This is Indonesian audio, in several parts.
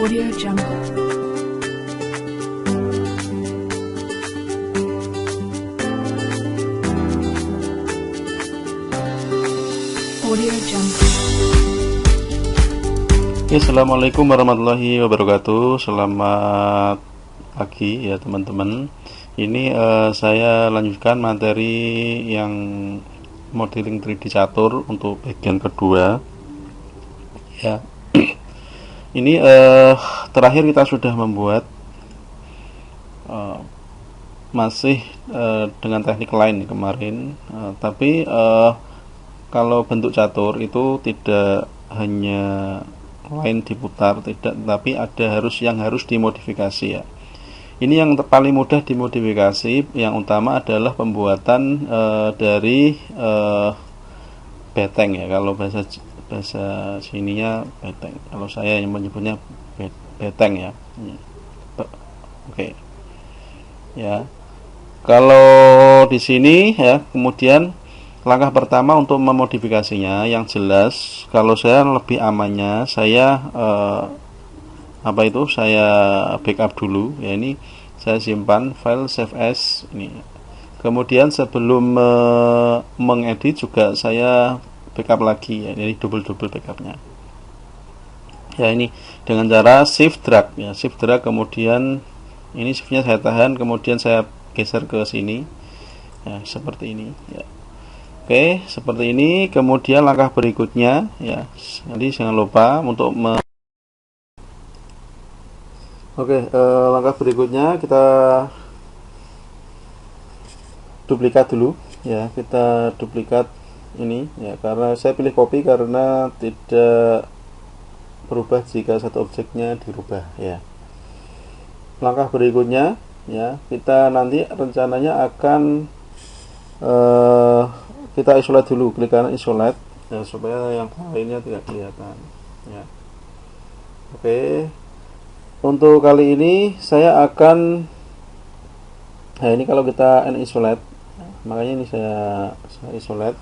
Audio Jungle. Audio Jungle. Assalamualaikum warahmatullahi wabarakatuh. Selamat pagi ya teman-teman. Ini saya lanjutkan materi yang modeling 3D catur untuk bagian kedua. Ya. Ini terakhir kita sudah membuat masih dengan teknik lain kemarin, tapi kalau bentuk catur itu tidak hanya line diputar, tidak, tapi ada yang harus dimodifikasi ya. Ini yang paling mudah dimodifikasi, yang utama adalah pembuatan dari beteng ya. Kalau bahasa sininya beteng. Kalau saya yang menyebutnya beteng ya. Oke. Ya. Kalau di sini ya, kemudian langkah pertama untuk memodifikasinya yang jelas, kalau saya lebih amannya saya saya backup dulu ya. Ini saya simpan file save as ini. Kemudian sebelum mengedit juga saya backup lagi ya. Ini double backupnya ya. Ini dengan cara shift drag ya, shift drag, kemudian ini shiftnya saya tahan, kemudian saya geser ke sini ya, seperti ini ya. Oke, seperti ini. Kemudian langkah berikutnya ya, nanti jangan lupa untuk langkah berikutnya kita duplikat dulu ya. Kita duplikat ini ya, karena saya pilih copy karena tidak berubah jika satu objeknya dirubah ya. Langkah berikutnya ya, kita nanti rencananya akan kita isolate dulu, klik kanan isolate ya, supaya yang lainnya tidak kelihatan ya. Oke, untuk kali ini saya akan ini kalau kita isolate, makanya ini saya isolate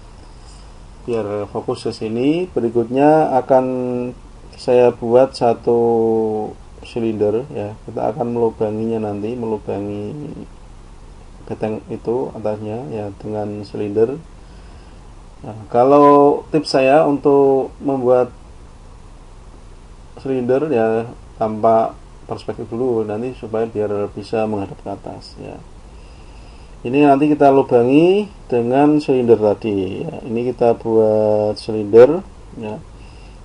biar fokus ke sini. Berikutnya akan saya buat satu silinder ya, kita akan melubanginya nanti, melubangi beteng itu atasnya ya dengan silinder. Nah, kalau tips saya untuk membuat silinder ya tanpa perspektif dulu nanti, supaya biar bisa menghadap ke atas ya. Ini nanti kita lubangi dengan silinder tadi ya. Ini kita buat silinder ya.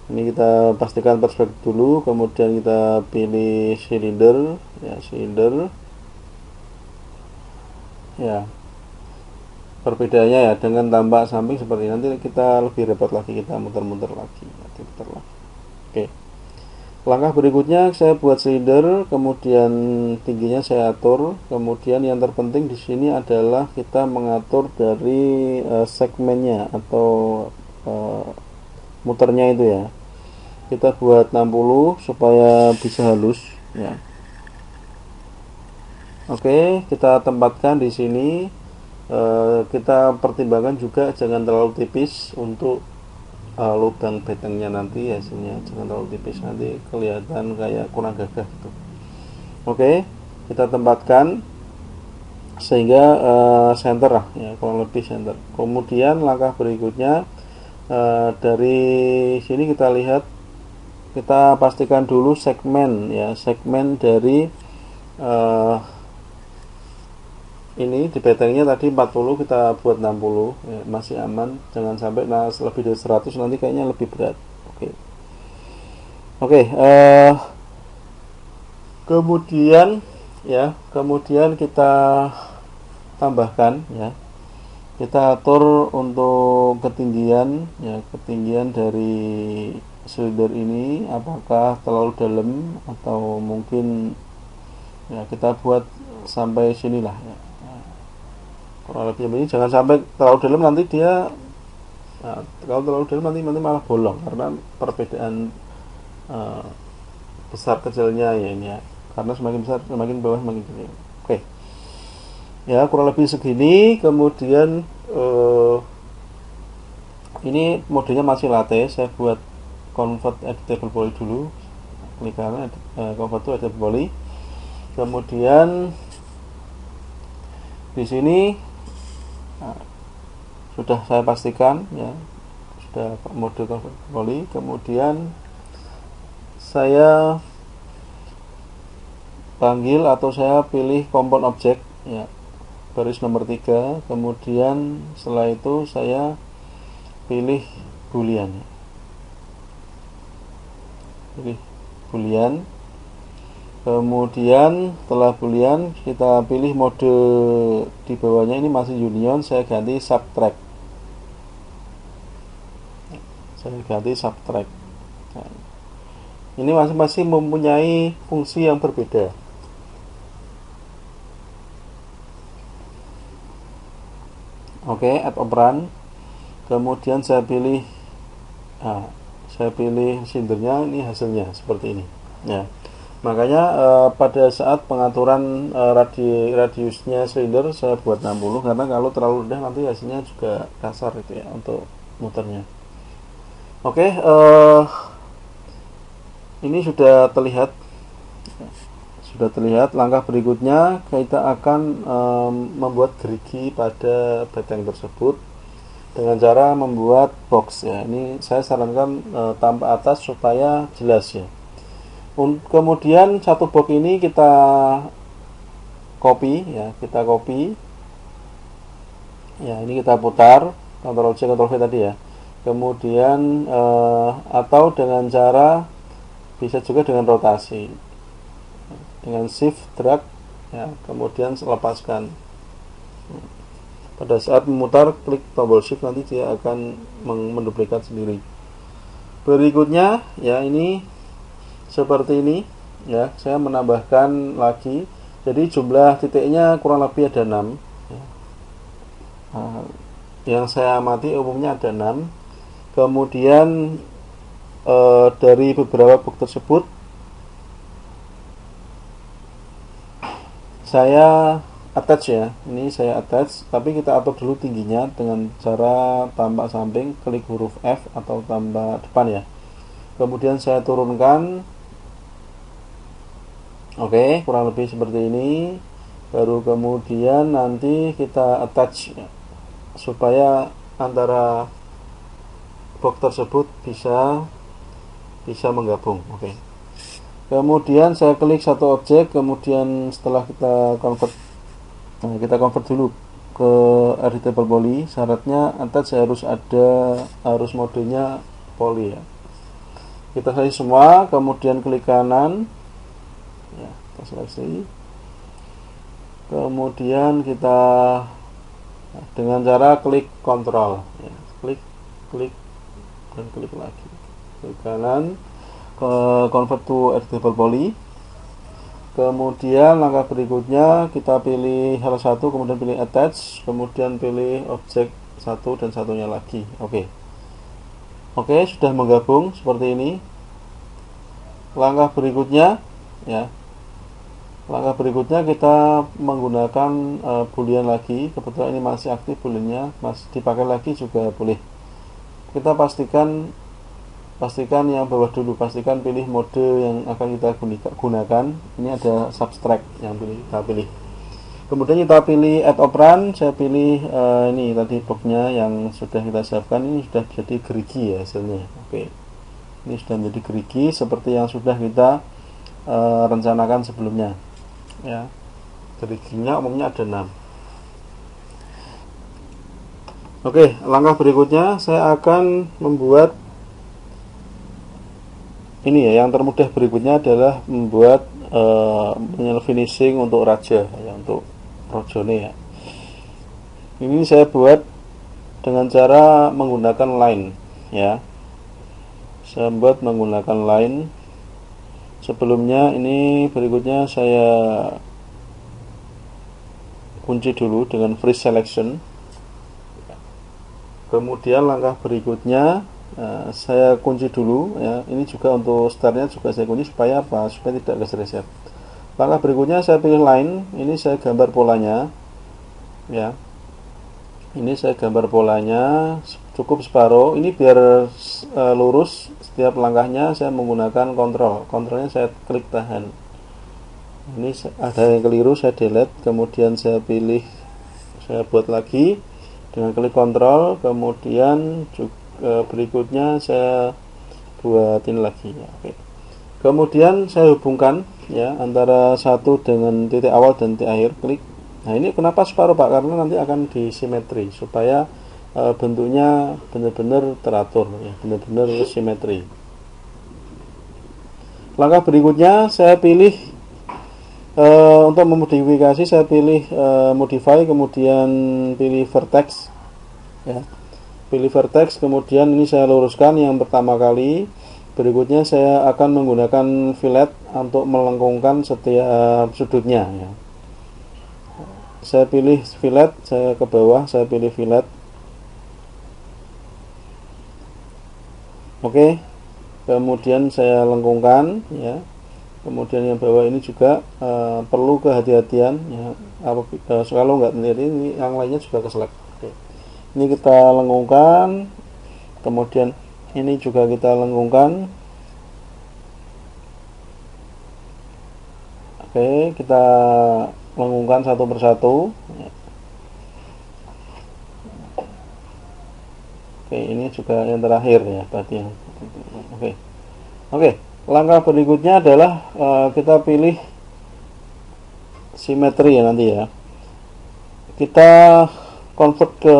Ini kita pastikan perspektif dulu, kemudian kita pilih silinder ya, silinder ya. Perbedaannya ya dengan tampak samping seperti ini. Nanti kita lebih repot lagi, kita muter-muter lagi, putar lagi. Oke. Langkah berikutnya saya buat silinder, kemudian tingginya saya atur. Kemudian yang terpenting di sini adalah kita mengatur dari segmennya atau muternya itu ya. Kita buat 60 supaya bisa halus ya. Oke, kita tempatkan di sini. Kita pertimbangkan juga jangan terlalu tipis untuk lubang betengnya nanti ya, hasilnya jangan terlalu tipis, nanti kelihatan kayak kurang gagah gitu. Oke, kita tempatkan sehingga center lah ya, kurang lebih center. Kemudian langkah berikutnya dari sini kita lihat, kita pastikan dulu segmen ya, segmen dari ini di betengnya tadi 40, kita buat 60 ya, masih aman, jangan sampai lebih dari 100 nanti kayaknya lebih berat. Oke, kemudian kita tambahkan ya, kita atur untuk ketinggian ya, ketinggian dari silinder ini apakah terlalu dalam atau mungkin ya kita buat sampai sinilah ya. Kurang lebih ini, jangan sampai terlalu dalam, nanti dia kalau terlalu dalam nanti malah bolong karena perbedaan besar kecilnya ya ini ya, karena semakin besar semakin bawah semakin kecil. Oke ya, kurang lebih segini. Kemudian ini modenya masih latte, saya buat convert editable poly dulu klik kanan, convert to editable poly. Kemudian di sini sudah saya pastikan ya, sudah mode convert to poly. Kemudian saya panggil atau saya pilih compound object ya, baris nomor 3. Kemudian setelah itu saya pilih boolean. Pilih boolean. Kemudian setelah boolean kita pilih mode di bawahnya, ini masih union, saya ganti subtract. Nah, ini masing-masing mempunyai fungsi yang berbeda. Oke, add operand. Kemudian saya pilih sindernya, ini hasilnya seperti ini ya. Makanya pada saat pengaturan radiusnya silinder saya buat 60, karena kalau terlalu rendah nanti hasilnya juga kasar itu ya untuk muternya. Oke, ini sudah terlihat. Langkah berikutnya kita akan membuat gerigi pada batang tersebut dengan cara membuat box ya. Ini saya sarankan tanpa atas supaya jelas ya. Kemudian satu box ini kita copy ya, ya, ini kita putar, Ctrl C Ctrl V tadi ya. Kemudian atau dengan cara bisa juga dengan rotasi, dengan shift drag ya, kemudian lepaskan. Pada saat memutar klik tombol shift, nanti dia akan menduplikat sendiri. Berikutnya ya, ini seperti ini ya, saya menambahkan lagi, jadi jumlah titiknya kurang lebih ada 6 ya. Yang saya amati umumnya ada 6. Kemudian dari beberapa box tersebut saya attach ya, ini saya attach, tapi kita atur dulu tingginya dengan cara tambah samping, klik huruf F atau tambah depan ya. Kemudian saya turunkan. Oke, kurang lebih seperti ini. Baru kemudian nanti kita attach ya, supaya antara box tersebut bisa menggabung. Oke. Kemudian saya klik satu objek, kemudian setelah kita convert dulu ke editable poly. Syaratnya attach harus modenya poly ya. Kita seleksi semua, kemudian klik kanan ya, kita seleksi. Kemudian kita dengan cara klik kontrol ya, klik dan klik lagi, klik kanan, ke convert to editable poly. Kemudian langkah berikutnya kita pilih salah satu, kemudian pilih attach, kemudian pilih objek satu dan satunya lagi. Oke, sudah menggabung seperti ini. Langkah berikutnya ya, kita menggunakan boolean lagi. Kebetulan ini masih aktif booleannya, masih dipakai lagi juga boleh. Kita pastikan yang bawah dulu, pastikan pilih mode yang akan kita gunakan. Ini ada subtract yang kita pilih. Kemudian kita pilih add operand, saya pilih ini tadi boxnya yang sudah kita siapkan. Ini sudah jadi gerigi ya hasilnya. Oke, ini sudah menjadi gerigi seperti yang sudah kita rencanakan sebelumnya ya. Geriginya umumnya ada 6. Oke, langkah berikutnya saya akan membuat ini ya, yang termudah berikutnya adalah membuat finishing untuk raja ya, untuk rojone ya. Ini saya buat dengan cara menggunakan line ya. Saya buat menggunakan line. Sebelumnya ini berikutnya saya kunci dulu dengan free selection. Kemudian langkah berikutnya saya kunci dulu ya. Ini juga untuk startnya juga saya kunci supaya apa? Supaya tidak geser-geser. Langkah berikutnya saya pilih line. Ini saya gambar polanya ya. Ini saya gambar polanya cukup separuh. Ini biar lurus setiap langkahnya saya menggunakan kontrol. Kontrolnya saya klik tahan. Ini ada yang keliru, saya delete, kemudian saya pilih, saya buat lagi dengan klik kontrol, kemudian berikutnya saya buatin lagi ya. Oke. Kemudian saya hubungkan ya antara satu dengan titik awal dan titik akhir, klik. Nah, ini kenapa separuh Pak? Karena nanti akan disimetri supaya bentuknya benar-benar teratur ya, benar-benar simetri. Langkah berikutnya saya pilih untuk memodifikasi, saya pilih modify, kemudian pilih vertex ya. Pilih vertex, kemudian ini saya luruskan yang pertama kali. Berikutnya saya akan menggunakan fillet untuk melengkungkan setiap sudutnya ya. Saya pilih fillet, saya ke bawah, saya pilih fillet. Oke. Kemudian saya lengkungkan ya. Kemudian yang bawah ini juga perlu kehati-hatian ya. Kalau nggak terjadi ini yang lainnya juga keselak. Oke. Ini kita lengkungkan. Kemudian ini juga kita lengkungkan. Oke, kita lengkungkan satu persatu. Oke, ini juga yang terakhir ya, berarti yang oke. Langkah berikutnya adalah kita pilih simetri ya nanti ya. Kita convert ke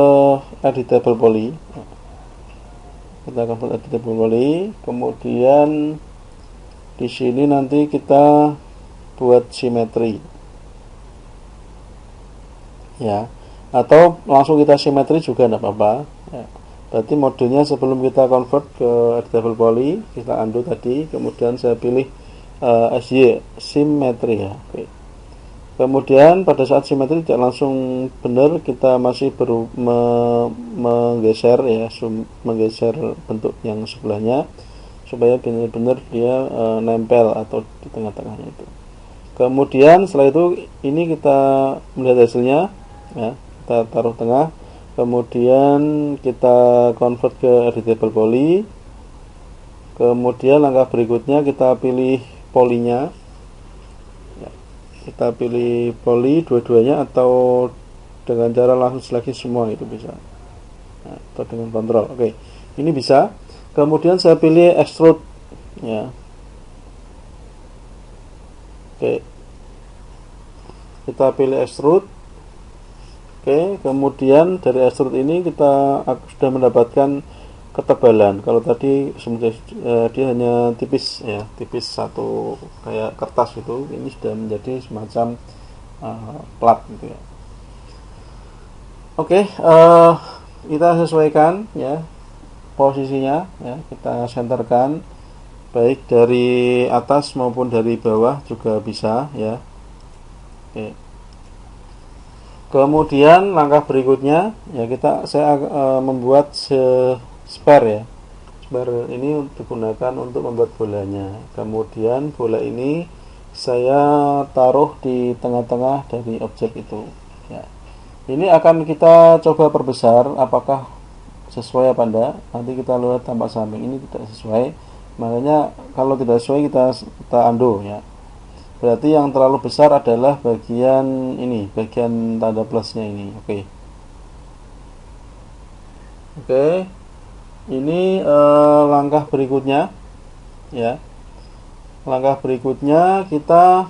editable poly. Kita convert editable poly, kemudian di sini nanti kita buat simetri ya, atau langsung kita simetri juga tidak apa-apa ya. Berarti modenya sebelum kita convert ke editable poly, kita undo tadi, kemudian saya pilih SY simetri ya. Oke. Kemudian pada saat simetri tidak langsung benar, kita masih menggeser ya, menggeser bentuk yang sebelahnya supaya benar-benar dia nempel atau di tengah-tengahnya itu. Kemudian setelah itu ini kita melihat hasilnya ya, kita taruh tengah, kemudian kita convert ke editable poly. Kemudian langkah berikutnya kita pilih polinya ya, kita pilih poly dua-duanya atau dengan cara langsung seleksi semua itu bisa ya, atau dengan kontrol. Oke, ini bisa. Kemudian saya pilih extrude ya. Oke, kita pilih extrude. Oke, kemudian dari extrude ini kita sudah mendapatkan ketebalan. Kalau tadi dia hanya tipis ya, tipis satu kayak kertas itu, ini sudah menjadi semacam plat gitu ya. Oke, kita sesuaikan ya posisinya ya, kita senterkan baik dari atas maupun dari bawah juga bisa ya. Oke. Kemudian langkah berikutnya ya saya membuat spare ya. Spare ini digunakan untuk membuat bolanya. Kemudian bola ini saya taruh di tengah-tengah dari objek itu ya. Ini akan kita coba perbesar apakah sesuai apa enggak. Nanti kita lihat tampak samping ini tidak sesuai. Makanya kalau tidak sesuai kita undo ya. Berarti yang terlalu besar adalah bagian ini, bagian tanda plusnya ini. Oke. Oke. Ini langkah berikutnya ya. Langkah berikutnya kita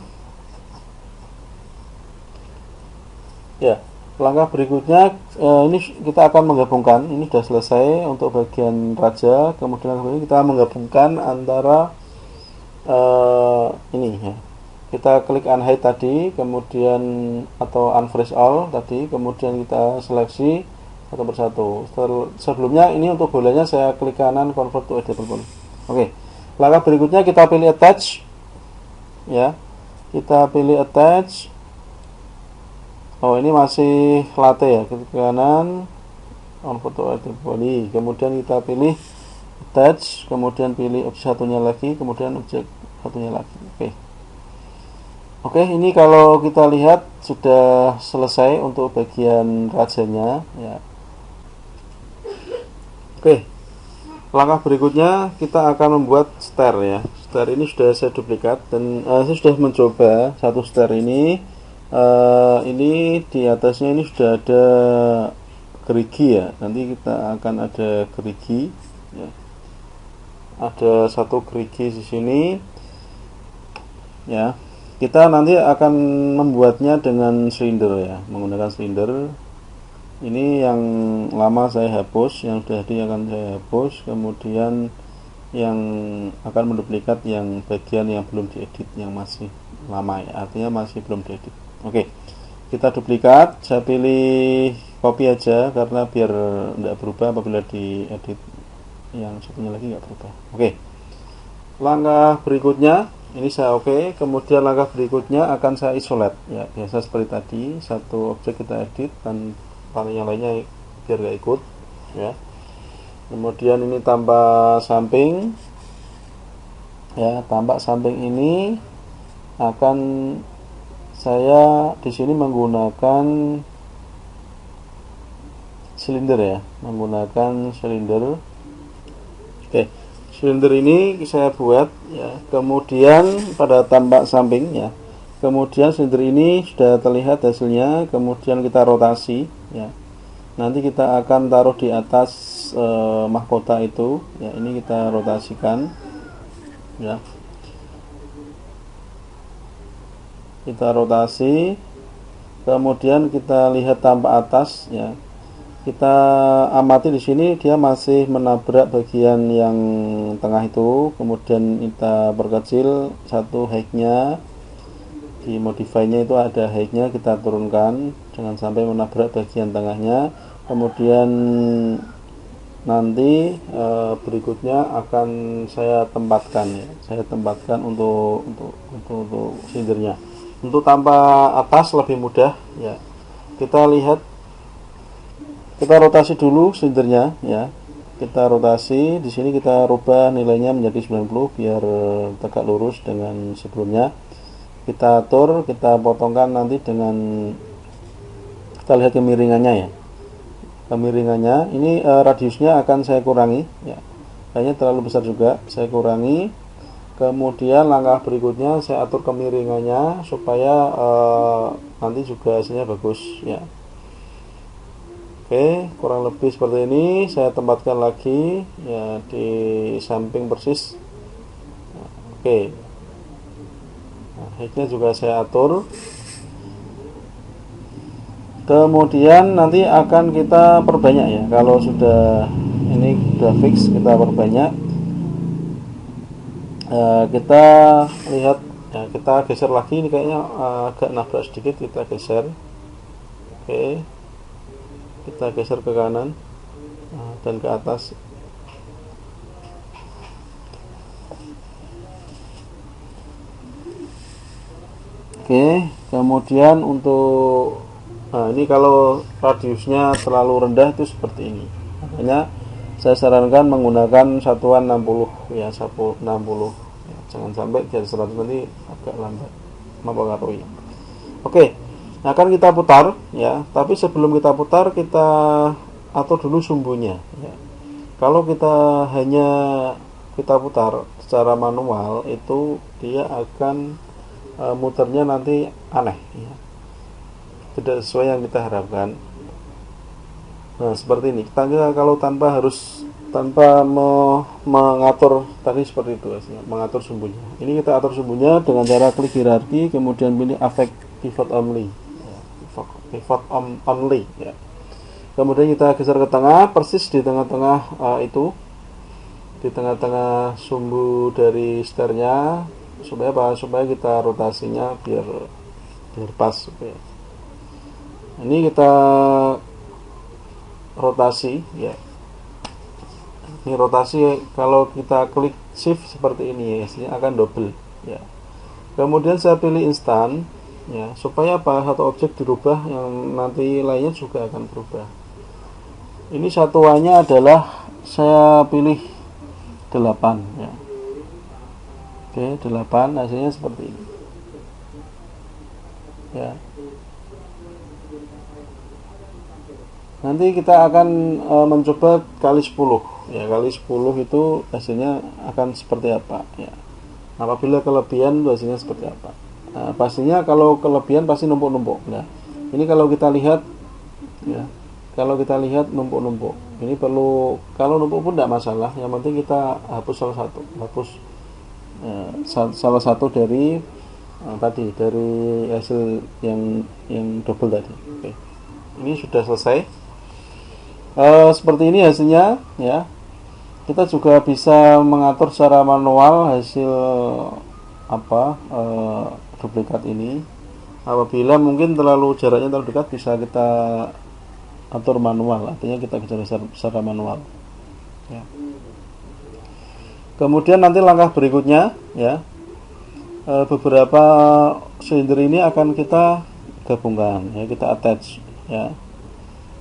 ya. Langkah berikutnya ini kita akan menggabungkan. Ini sudah selesai untuk bagian raja. Kemudian kita menggabungkan antara ini ya. Kita klik unhide tadi, kemudian atau unfreeze all tadi, kemudian kita seleksi satu persatu. Sebelumnya ini untuk bolanya saya klik kanan convert to editable poly. Oke. Langkah berikutnya kita pilih attach ya. Kita pilih attach. Oh, ini masih latte ya, klik kanan convert to editable poly. Kemudian kita pilih attach, kemudian pilih objek satunya lagi, kemudian objek satunya lagi. Oke. Oke, ini kalau kita lihat sudah selesai untuk bagian rajanya ya. Oke, langkah berikutnya kita akan membuat star ya. Star ini sudah saya duplikat dan saya sudah mencoba satu star ini. Ini di atasnya ini sudah ada gerigi ya. Nanti kita akan ada gerigi ya. Ada satu gerigi di sini ya. Kita nanti akan membuatnya dengan silinder ya, menggunakan silinder. Ini yang lama saya hapus, yang sudah ada akan saya hapus, kemudian yang akan menduplikat yang bagian yang belum diedit, yang masih lama ya, artinya masih belum diedit. Oke, kita duplikat, saya pilih copy aja karena biar tidak berubah apabila diedit, yang satunya lagi nggak berubah. Oke, langkah berikutnya ini saya oke, kemudian langkah berikutnya akan saya isolate ya, biasa seperti tadi, satu objek kita edit dan yang lainnya biar gak ikut ya. Kemudian ini tambah samping ya, tambah samping ini akan saya di sini menggunakan silinder ya, menggunakan silinder. Oke, silinder ini saya buat ya, kemudian pada tambak samping ya, kemudian silinder ini sudah terlihat hasilnya, kemudian kita rotasi ya. Nanti kita akan taruh di atas mahkota itu ya, ini kita rotasikan ya, kita rotasi, kemudian kita lihat tampak atas ya. Kita amati di sini dia masih menabrak bagian yang tengah itu, kemudian kita perkecil satu height-nya, di modify-nya itu ada height-nya, kita turunkan jangan sampai menabrak bagian tengahnya. Kemudian nanti berikutnya akan saya tempatkan ya, saya tempatkan untuk silindernya. Untuk tambah atas lebih mudah ya, kita lihat, kita rotasi dulu silindernya ya, kita rotasi di sini, kita rubah nilainya menjadi 90 biar tegak lurus dengan sebelumnya. Kita atur, kita potongkan nanti dengan, kita lihat kemiringannya ya, kemiringannya ini radiusnya akan saya kurangi ya, kayaknya terlalu besar juga, saya kurangi. Kemudian langkah berikutnya saya atur kemiringannya supaya nanti juga hasilnya bagus ya. Oke, kurang lebih seperti ini. Saya tempatkan lagi ya di samping persis. Oke, nah, height-nya juga saya atur. Kemudian nanti akan kita perbanyak ya, kalau sudah ini sudah fix kita perbanyak. Kita lihat ya, kita geser lagi, ini kayaknya agak nabrak sedikit, kita geser. Oke, kita geser ke kanan dan ke atas. Oke, kemudian untuk ini kalau radiusnya terlalu rendah itu seperti ini, makanya saya sarankan menggunakan satuan 60 ya, 60 ya, jangan sampai jadi 100 nanti agak lambat mempengaruhi. Oke, akan kita putar ya, tapi sebelum kita putar kita atur dulu sumbunya ya. Kalau kita hanya kita putar secara manual itu dia akan muternya nanti aneh ya, tidak sesuai yang kita harapkan. Nah seperti ini, kita kalau tanpa mengatur tadi seperti itu hasilnya, mengatur sumbunya. Ini kita atur sumbunya dengan cara klik hierarki, kemudian pilih affect pivot only ya, pivot only ya. Kemudian kita geser ke tengah, persis di tengah-tengah itu, di tengah-tengah sumbu dari starnya, supaya apa? Supaya kita rotasinya biar pas supaya. Ini kita rotasi ya. Ini rotasi, kalau kita klik shift seperti ini ya, hasilnya akan double ya. Kemudian saya pilih instan ya, supaya apa? Satu objek dirubah, yang nanti lainnya juga akan berubah. Ini satuannya adalah saya pilih 8 ya. Oke, 8, hasilnya seperti ini ya. Nanti kita akan mencoba kali 10 ya, kali 10 itu hasilnya akan seperti apa ya. Apabila kelebihan itu hasilnya seperti apa. Nah, pastinya kalau kelebihan pasti numpuk-numpuk ya. Ini kalau kita lihat ya, kalau kita lihat numpuk-numpuk, ini perlu, kalau numpuk pun tidak masalah, yang penting kita hapus salah satu dari tadi, dari hasil yang double tadi. Oke. Ini sudah selesai. Seperti ini hasilnya ya. Kita juga bisa mengatur secara manual hasil duplikat ini. Apabila mungkin jaraknya terlalu dekat, bisa kita atur manual, artinya kita kejar secara manual ya. Kemudian nanti langkah berikutnya ya, beberapa silinder ini akan kita gabungkan ya, kita attach ya.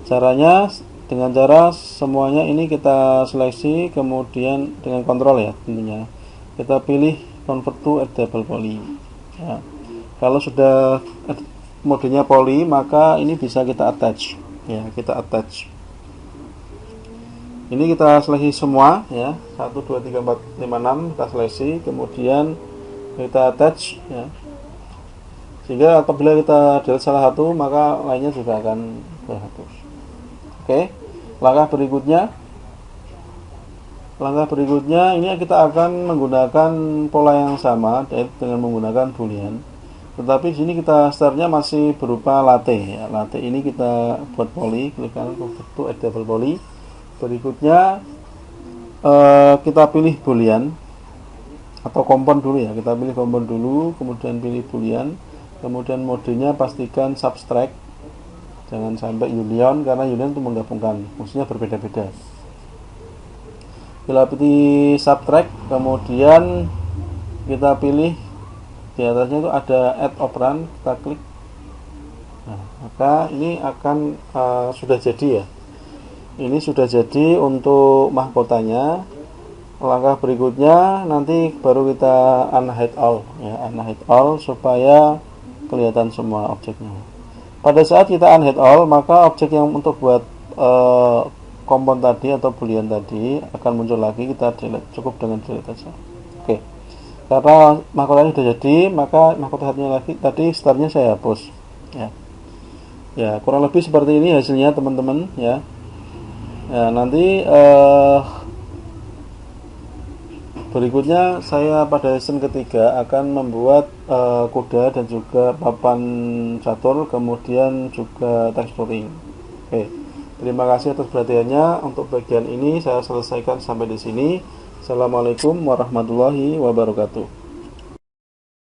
Caranya dengan cara semuanya ini kita seleksi, kemudian dengan kontrol ya tentunya, kita pilih convert to editable poly ya. Kalau sudah modenya poly, maka ini bisa kita attach ya, kita attach. Ini kita seleksi semua ya, 1 2 3 4 5 6 kita seleksi, kemudian kita attach ya, sehingga apabila kita delete salah satu, maka lainnya juga akan terhapus. Oke, langkah berikutnya ini kita akan menggunakan pola yang sama dengan menggunakan boolean, tetapi di sini kita startnya masih berupa latte ya. Latte ini kita buat poly, klik kanan convert to editable poly. Berikutnya kita pilih boolean atau kompon dulu ya, kita pilih kompon dulu, kemudian pilih boolean, kemudian modenya pastikan subtract, jangan sampai union, karena union itu menggabungkan, maksudnya berbeda-beda. Bila pilih subtract, kemudian kita pilih di atasnya itu ada add operand, kita klik. Nah, maka ini akan sudah jadi ya. Ini sudah jadi untuk mahkotanya. Langkah berikutnya nanti baru kita unhide all ya, unhide all supaya kelihatan semua objeknya. Pada saat kita unhide all, maka objek yang untuk buat kompon tadi atau boolean tadi akan muncul lagi, kita delete, cukup dengan delete saja. Oke. Karena mahkotanya sudah jadi, maka mahkota satunya lagi tadi startnya saya hapus ya. Ya, kurang lebih seperti ini hasilnya teman-teman ya. Ya, nanti berikutnya saya pada lesson ketiga akan membuat kuda dan juga papan catur, kemudian juga texturing. Oke. Terima kasih atas perhatiannya. Untuk bagian ini saya selesaikan sampai di sini. Assalamualaikum warahmatullahi wabarakatuh.